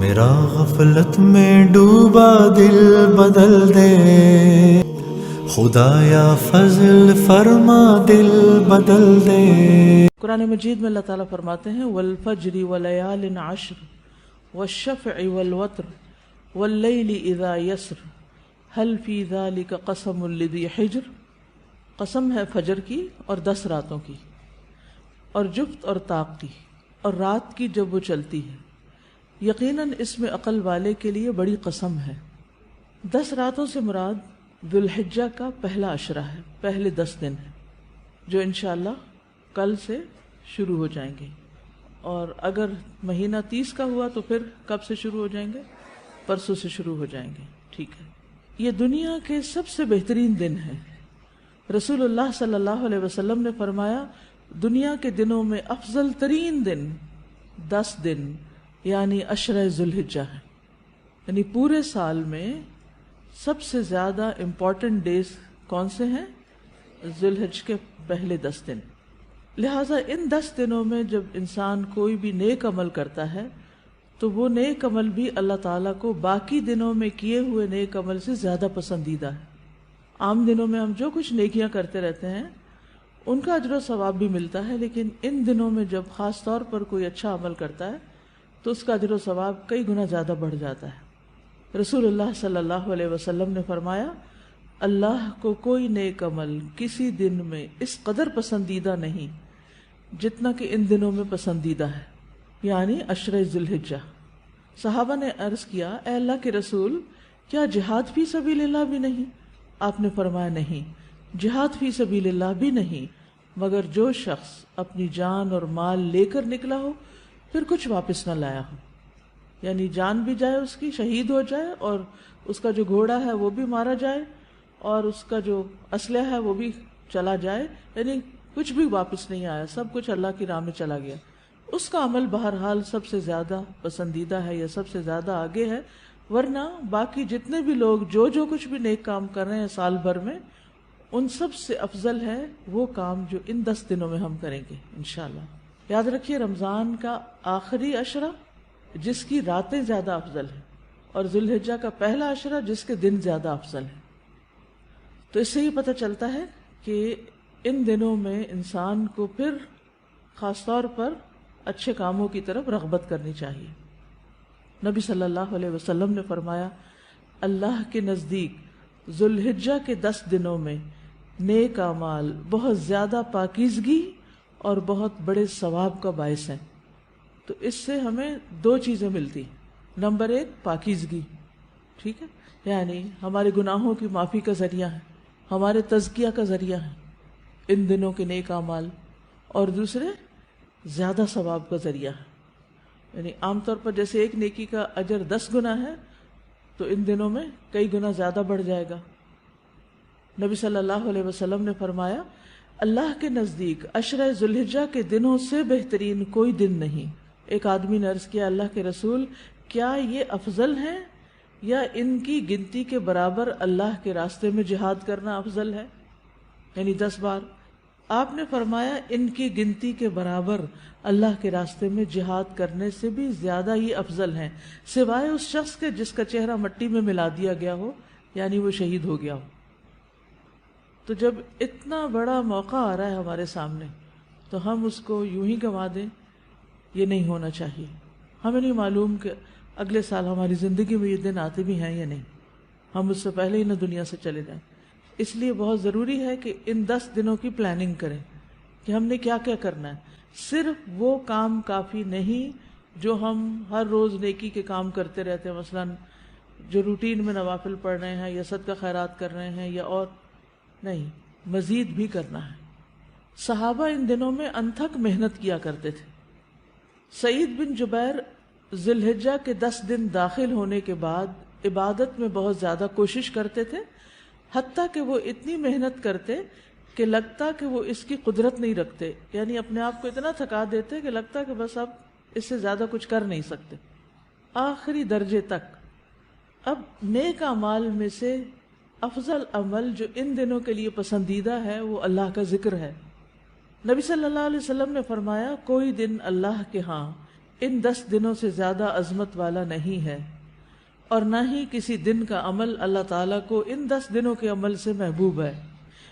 میرا غفلت میں ڈوبا دل بدل دے، خدایا فضل فرما دل بدل دے۔ قرآن مجید میں اللہ تعالیٰ فرماتے ہیں والفجر وليال عشر والشفع والوتر واللیل اذا یسر هل فی ذلک قسم لذی حجر۔ قسم ہے فجر کی اور 10 راتوں کی، اور جفت اور طاق کی، اور رات کی جب وہ چلتی ہے، یقیناً اس میں عقل والے کے لیے بڑی قسم ہے۔ 10 راتوں سے مراد ذوالحجہ کا پہلا عشرہ ہے، پہلے 10 دن ہے، جو انشاءاللہ کل سے شروع ہو جائیں گے، اور اگر مہینہ 30 کا ہوا تو پھر کب سے شروع ہو جائیں گے؟ پرسوں سے شروع ہو جائیں گے، ٹھیک ہے۔ یہ دنیا کے سب سے بہترین دن ہیں۔ رسول اللہ صلی اللہ علیہ وسلم نے فرمایا دنیا کے دنوں میں افضل ترین دن 10 دن یعنی عشرہ ذوالحجہ ہے، یعنی پورے سال میں سب سے زیادہ امپورٹنٹ ڈیز کون سے ہیں؟ ذوالحجہ کے پہلے 10 دن۔ لہٰذا ان 10 دنوں میں جب انسان کوئی بھی نیک عمل کرتا ہے تو وہ نیک عمل بھی اللہ تعالیٰ کو باقی دنوں میں کیے ہوئے نیک عمل سے زیادہ پسندیدہ ہے۔ عام دنوں میں ہم جو کچھ نیکیاں کرتے رہتے ہیں ان کا اجر و ثواب بھی ملتا ہے، لیکن ان دنوں میں جب خاص طور پر کوئی اچھا عمل کرتا ہے تو اس کا اجر و ثواب کئی گنا زیادہ بڑھ جاتا ہے۔ رسول اللہ صلی اللہ علیہ وسلم نے فرمایا اللہ کو کوئی نیک عمل کسی دن میں اس قدر پسندیدہ نہیں جتنا کہ ان دنوں میں پسندیدہ ہے، یعنی عشرہ ذوالحجہ۔ صحابہ نے عرض کیا اے اللہ کے رسول، کیا جہاد فی سبیل اللہ بھی نہیں؟ آپ نے فرمایا نہیں، جہاد فی سبیل اللہ بھی نہیں، مگر جو شخص اپنی جان اور مال لے کر نکلا ہو پھر کچھ واپس نہ لایا ہو، یعنی جان بھی جائے اس کی، شہید ہو جائے، اور اس کا جو گھوڑا ہے وہ بھی مارا جائے، اور اس کا جو اسلحہ ہے وہ بھی چلا جائے، یعنی کچھ بھی واپس نہیں آیا، سب کچھ اللہ کی راہ میں چلا گیا، اس کا عمل بہرحال سب سے زیادہ پسندیدہ ہے یا سب سے زیادہ آگے ہے۔ ورنہ باقی جتنے بھی لوگ جو کچھ بھی نیک کام کر رہے ہیں سال بھر میں، ان سب سے افضل ہے وہ کام جو ان 10 دنوں میں ہم کریں گے انشاءاللہ۔ یاد رکھیے رمضان کا آخری عشرہ جس کی راتیں زیادہ افضل ہیں، اور ذوالحجہ کا پہلا عشرہ جس کے دن زیادہ افضل ہیں۔ تو اس سے یہ پتہ چلتا ہے کہ ان دنوں میں انسان کو پھر خاص طور پر اچھے کاموں کی طرف رغبت کرنی چاہیے۔ نبی صلی اللہ علیہ وسلم نے فرمایا اللہ کے نزدیک ذوالحجہ کے 10 دنوں میں نیک اعمال بہت زیادہ پاکیزگی اور بہت بڑے ثواب کا باعث ہیں۔ تو اس سے ہمیں 2 چیزیں ملتی، نمبر 1 پاکیزگی، ٹھیک ہے، یعنی ہمارے گناہوں کی معافی کا ذریعہ ہے، ہمارے تزکیہ کا ذریعہ ہے ان دنوں کے نیک اعمال، اور دوسرے زیادہ ثواب کا ذریعہ ہے، یعنی عام طور پر جیسے ایک نیکی کا اجر 10 گنا ہے تو ان دنوں میں کئی گنا زیادہ بڑھ جائے گا۔ نبی صلی اللہ علیہ وسلم نے فرمایا اللہ کے نزدیک عشرہ ذوالحجہ کے دنوں سے بہترین کوئی دن نہیں۔ ایک آدمی نے عرض کیا اللہ کے رسول، کیا یہ افضل ہیں یا ان کی گنتی کے برابر اللہ کے راستے میں جہاد کرنا افضل ہے، یعنی 10 بار؟ آپ نے فرمایا ان کی گنتی کے برابر اللہ کے راستے میں جہاد کرنے سے بھی زیادہ ہی افضل ہیں، سوائے اس شخص کے جس کا چہرہ مٹی میں ملا دیا گیا ہو، یعنی وہ شہید ہو گیا ہو۔ تو جب اتنا بڑا موقع آ رہا ہے ہمارے سامنے تو ہم اس کو یوں ہی گنوا دیں، یہ نہیں ہونا چاہیے۔ ہمیں نہیں معلوم کہ اگلے سال ہماری زندگی میں یہ دن آتے بھی ہیں یا نہیں، ہم اس سے پہلے ہی نہ دنیا سے چلے جائیں۔ اس لیے بہت ضروری ہے کہ ان 10 دنوں کی پلاننگ کریں کہ ہم نے کیا کیا کرنا ہے۔ صرف وہ کام کافی نہیں جو ہم ہر روز نیکی کے کام کرتے رہتے ہیں، مثلا جو روٹین میں نوافل پڑھ رہے ہیں یا صدقہ خیرات کر رہے ہیں یا اور نہیں، مزید بھی کرنا ہے۔ صحابہ ان دنوں میں انتھک محنت کیا کرتے تھے۔ سعید بن جبیر ذوالحجہ کے 10 دن داخل ہونے کے بعد عبادت میں بہت زیادہ کوشش کرتے تھے، حتیٰ کہ وہ اتنی محنت کرتے کہ لگتا کہ وہ اس کی قدرت نہیں رکھتے، یعنی اپنے آپ کو اتنا تھکا دیتے کہ لگتا کہ بس اب اس سے زیادہ کچھ کر نہیں سکتے، آخری درجے تک۔ اب نیک اعمال میں سے افضل عمل جو ان دنوں کے لیے پسندیدہ ہے وہ اللہ کا ذکر ہے۔ نبی صلی اللہ علیہ وسلم نے فرمایا کوئی دن اللہ کے ہاں ان 10 دنوں سے زیادہ عظمت والا نہیں ہے، اور نہ ہی کسی دن کا عمل اللہ تعالیٰ کو ان 10 دنوں کے عمل سے محبوب ہے،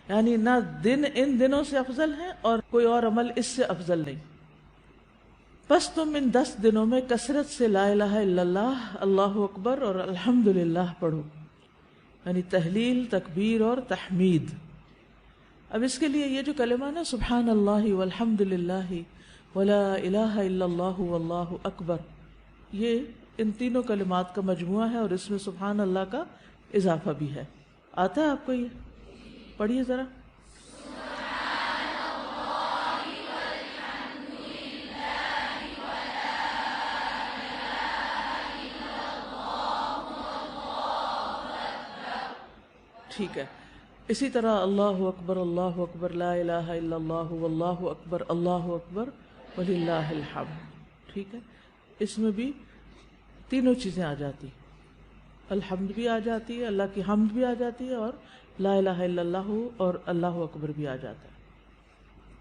یعنی نہ دن ان دنوں سے افضل ہے اور کوئی اور عمل اس سے افضل نہیں۔ بس تم ان 10 دنوں میں کثرت سے لا الہ الا اللہ، اللہ اکبر اور الحمدللہ پڑھو، یعنی تحلیل، تکبیر اور تحمید۔ اب اس کے لیے یہ جو کلمہ نا سبحان اللہ والحمدللہ ولا الہ الا اللہ واللہ اکبر، یہ ان تینوں کلمات کا مجموعہ ہے، اور اس میں سبحان اللہ کا اضافہ بھی ہے۔ آتا ہے آپ کو یہ؟ پڑھیے ذرا۔ ٹھیک ہے، اسی طرح اللہ اکبر لا الہ الا اللہ واللہ اکبر وللہ الحمد۔ ٹھیک ہے، اس میں بھی تینوں چیزیں آ جاتی، الحمد بھی آ جاتی ہے، اللہ کی حمد بھی آ جاتی ہے، اور لا الہ الا اللہ اور اللہ اکبر بھی آ جاتا ہے۔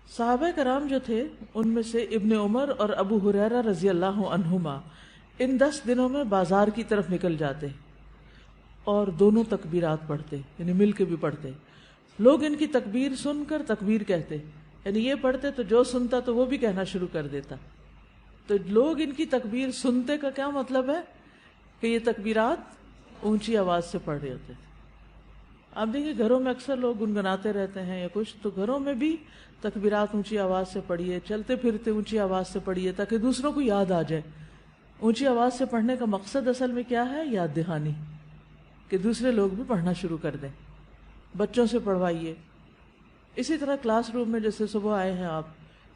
صحابہ کرام جو تھے ان میں سے ابن عمر اور ابو ہریرہ رضی اللہ عنہما ان 10 دنوں میں بازار کی طرف نکل جاتے اور دونوں تکبیرات پڑھتے، یعنی مل کے بھی پڑھتے۔ لوگ ان کی تکبیر سن کر تکبیر کہتے، یعنی یہ پڑھتے تو جو سنتا تو وہ بھی کہنا شروع کر دیتا۔ تو لوگ ان کی تکبیر سنتے کا کیا مطلب ہے کہ یہ تکبیرات اونچی آواز سے پڑھ رہے ہوتے تھے۔ آپ دیکھیں گھروں میں اکثر لوگ گنگناتے رہتے ہیں یا کچھ، تو گھروں میں بھی تکبیرات اونچی آواز سے پڑھیے، چلتے پھرتے اونچی آواز سے پڑھیے تاکہ دوسروں کو یاد آ جائے۔ اونچی آواز سے پڑھنے کا مقصد اصل میں کیا ہے؟ یاد دہانی، کہ دوسرے لوگ بھی پڑھنا شروع کر دیں۔ بچوں سے پڑھوائیے۔ اسی طرح کلاس روم میں جیسے صبح آئے ہیں آپ،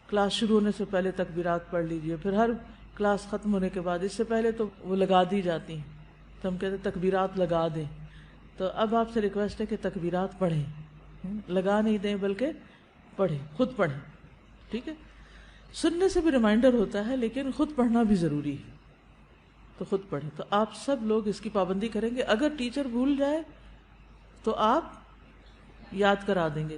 کلاس شروع ہونے سے پہلے تکبیرات پڑھ لیجئے، پھر ہر کلاس ختم ہونے کے بعد، اس سے پہلے تو وہ لگا دی جاتی ہیں، تو ہم کہتے ہیں تکبیرات لگا دیں۔ تو اب آپ سے ریکویسٹ ہے کہ تکبیرات پڑھیں، لگا نہیں دیں بلکہ پڑھیں، خود پڑھیں۔ ٹھیک ہے، سننے سے بھی ریمائنڈر ہوتا ہے لیکن خود پڑھنا بھی ضروری ہے، تو خود پڑھیں۔ تو آپ سب لوگ اس کی پابندی کریں گے۔ اگر ٹیچر بھول جائے تو آپ یاد کرا دیں گے۔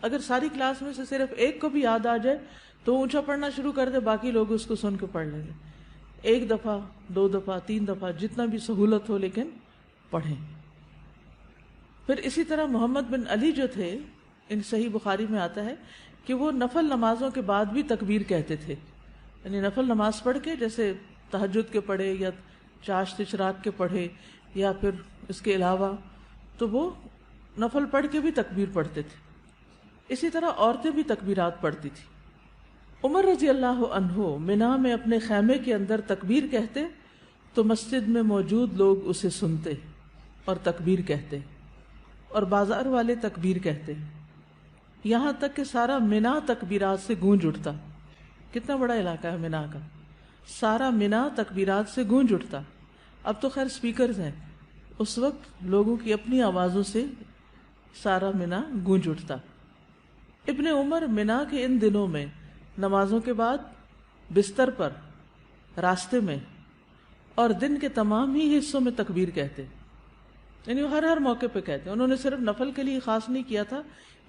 اگر ساری کلاس میں سے صرف ایک کو بھی یاد آ جائے تو اونچا پڑھنا شروع کر دے، باقی لوگ اس کو سن کے پڑھ لیں گے۔ 1 دفعہ 2 دفعہ 3 دفعہ جتنا بھی سہولت ہو، لیکن پڑھیں۔ پھر اسی طرح محمد بن علی جو تھے، ان صحیح بخاری میں آتا ہے کہ وہ نفل نمازوں کے بعد بھی تکبیر کہتے تھے، یعنی نفل نماز پڑھ کے، جیسے تہجد کے پڑھے یا چاشت اشراق کے پڑھے یا پھر اس کے علاوہ، تو وہ نفل پڑھ کے بھی تکبیر پڑھتے تھے۔ اسی طرح عورتیں بھی تکبیرات پڑھتی تھی۔ عمر رضی اللہ عنہ منا میں اپنے خیمے کے اندر تکبیر کہتے تو مسجد میں موجود لوگ اسے سنتے اور تکبیر کہتے، اور بازار والے تکبیر کہتے، یہاں تک کہ سارا منا تکبیرات سے گونج اٹھتا۔ کتنا بڑا علاقہ ہے منا کا، سارا منا تکبیرات سے گونج اٹھتا۔ اب تو خیر سپیکرز ہیں، اس وقت لوگوں کی اپنی آوازوں سے سارا منا گونج اٹھتا۔ ابن عمر منا کے ان دنوں میں نمازوں کے بعد بستر پر، راستے میں اور دن کے تمام ہی حصوں میں تکبیر کہتے، یعنی وہ ہر موقع پہ کہتے۔ انہوں نے صرف نفل کے لیے خاص نہیں کیا تھا،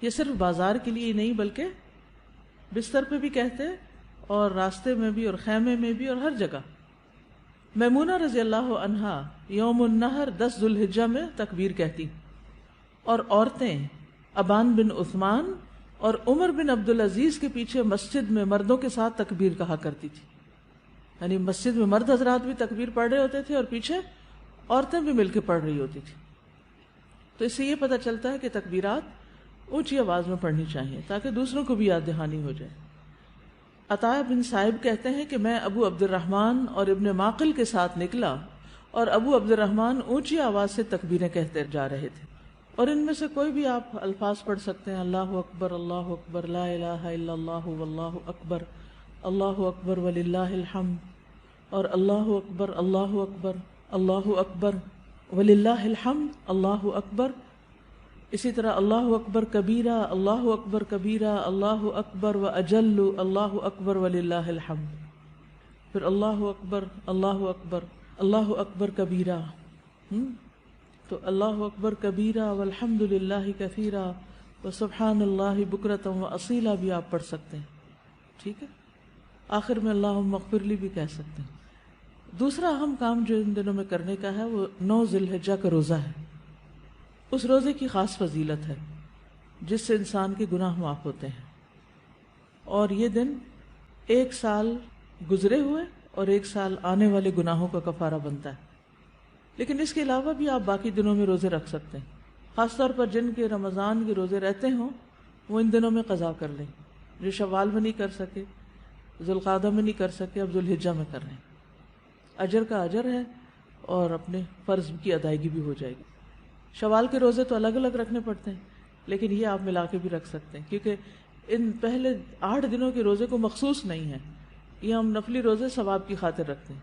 یہ صرف بازار کے لیے نہیں بلکہ بستر پہ بھی کہتے اور راستے میں بھی اور خیمے میں بھی اور ہر جگہ۔ میمونہ رضی اللہ عنہا یوم النحر 10 ذو الحجہ میں تکبیر کہتی، اور عورتیں ابان بن عثمان اور عمر بن عبدالعزیز کے پیچھے مسجد میں مردوں کے ساتھ تکبیر کہا کرتی تھی، یعنی مسجد میں مرد حضرات بھی تکبیر پڑھ رہے ہوتے تھے اور پیچھے عورتیں بھی مل کے پڑھ رہی ہوتی تھی۔ تو اس سے یہ پتہ چلتا ہے کہ تکبیرات اونچی آواز میں پڑھنی چاہیے تاکہ دوسروں کو بھی یاد دہانی ہو جائے۔ عطا بن صائب کہتے ہیں کہ میں ابو عبد الرحمن اور ابن معقل کے ساتھ نکلا اور ابو عبد الرحمن اونچی آواز سے تکبیریں کہتے جا رہے تھے، اور ان میں سے کوئی بھی آپ الفاظ پڑھ سکتے ہیں، اللہ اکبر لا الہ الا اللہ واللہ اکبر وللہ الحمد، اور اللہ اکبر وللہ الحمد، اللہ اکبر۔ اسی طرح اللہ اکبر کبیرہ اللہ اکبر و اجل اللہ اکبر وللہ الحمد، پھر اللہ اکبر کبیرہ، تو اللہ اکبر کبیرہ والحمد للہ کثیرہ وسبحان اللہ بکرۃ و اصیلا بھی آپ پڑھ سکتے ہیں۔ ٹھیک ہے، آخر میں اللہم اغفر لی بھی کہہ سکتے ہیں۔ دوسرا اہم کام جو ان دنوں میں کرنے کا ہے وہ 9 ذی الحجہ کا روزہ ہے۔ اس روزے کی خاص فضیلت ہے جس سے انسان کے گناہ معاف ہوتے ہیں، اور یہ دن 1 سال گزرے ہوئے اور 1 سال آنے والے گناہوں کا کفارہ بنتا ہے۔ لیکن اس کے علاوہ بھی آپ باقی دنوں میں روزے رکھ سکتے ہیں، خاص طور پر جن کے رمضان کے روزے رہتے ہوں وہ ان دنوں میں قضا کر لیں، جو شوال میں نہیں کر سکے، ذوالقعدہ میں نہیں کر سکے، اب ذوالحجہ میں کر لیں۔ اجر کا اجر ہے اور اپنے فرض کی ادائیگی بھی ہو جائے گی۔ شوال کے روزے تو الگ الگ رکھنے پڑتے ہیں، لیکن یہ آپ ملا کے بھی رکھ سکتے ہیں، کیونکہ ان پہلے 8 دنوں کے روزے کو مخصوص نہیں ہے، یہ ہم نفلی روزے ثواب کی خاطر رکھتے ہیں،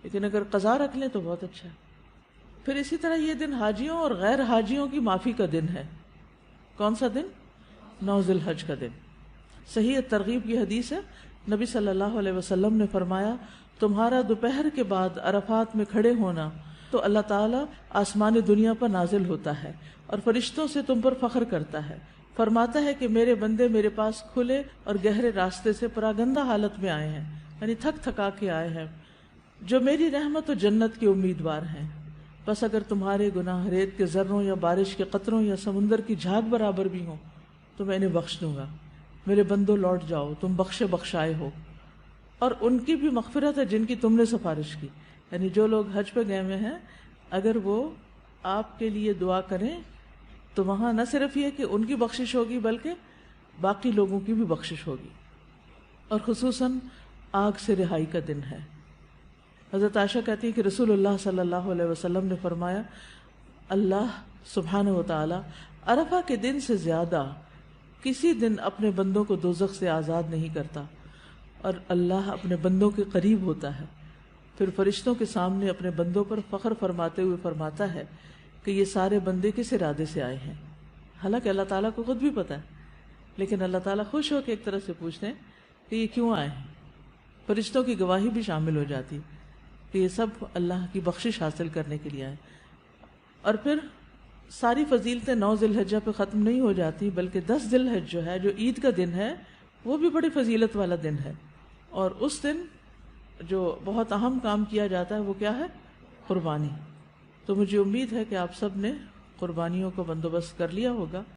لیکن اگر قضا رکھ لیں تو بہت اچھا ہے۔ پھر اسی طرح یہ دن حاجیوں اور غیر حاجیوں کی معافی کا دن ہے۔ کون سا دن؟ 9 ذی الحج کا دن۔ صحیح ترغیب کی حدیث ہے، نبی صلی اللہ علیہ وسلم نے فرمایا، تمہارا دوپہر کے بعد عرفات میں کھڑے ہونا تو اللہ تعالیٰ آسمان دنیا پر نازل ہوتا ہے اور فرشتوں سے تم پر فخر کرتا ہے، فرماتا ہے کہ میرے بندے میرے پاس کھلے اور گہرے راستے سے پراگندہ حالت میں آئے ہیں، یعنی تھک تھکا کے آئے ہیں، جو میری رحمت و جنت کے امیدوار ہیں، بس اگر تمہارے گناہ ریت کے ذروں یا بارش کے قطروں یا سمندر کی جھاگ برابر بھی ہوں تو میں انہیں بخش دوں گا۔ میرے بندوں لوٹ جاؤ، تم بخشے بخشائے ہو، اور ان کی بھی مغفرت ہے جن کی تم نے سفارش کی۔ یعنی جو لوگ حج پہ گئے ہوئے ہیں، اگر وہ آپ کے لیے دعا کریں تو وہاں نہ صرف یہ کہ ان کی بخشش ہوگی بلکہ باقی لوگوں کی بھی بخشش ہوگی، اور خصوصاً آگ سے رہائی کا دن ہے۔ حضرت عائشہ کہتی ہے کہ رسول اللہ صلی اللہ علیہ وسلم نے فرمایا، اللہ سبحانہ و تعالی عرفہ کے دن سے زیادہ کسی دن اپنے بندوں کو دوزخ سے آزاد نہیں کرتا، اور اللہ اپنے بندوں کے قریب ہوتا ہے۔ پھر فرشتوں کے سامنے اپنے بندوں پر فخر فرماتے ہوئے فرماتا ہے کہ یہ سارے بندے کس ارادے سے آئے ہیں، حالانکہ اللہ تعالیٰ کو خود بھی پتہ ہے، لیکن اللہ تعالیٰ خوش ہو کے ایک طرح سے پوچھتے ہیں کہ یہ کیوں آئے ہیں۔ فرشتوں کی گواہی بھی شامل ہو جاتی ہے کہ یہ سب اللہ کی بخشش حاصل کرنے کے لیے آئے۔ اور پھر ساری فضیلتیں 9 ذی الحجہ پہ ختم نہیں ہو جاتی، بلکہ 10 ذی الحجہ جو ہے، جو عید کا دن ہے، وہ بھی بڑی فضیلت والا دن ہے، اور اس دن جو بہت اہم کام کیا جاتا ہے وہ کیا ہے؟ قربانی۔ تو مجھے امید ہے کہ آپ سب نے قربانیوں کا بندوبست کر لیا ہوگا۔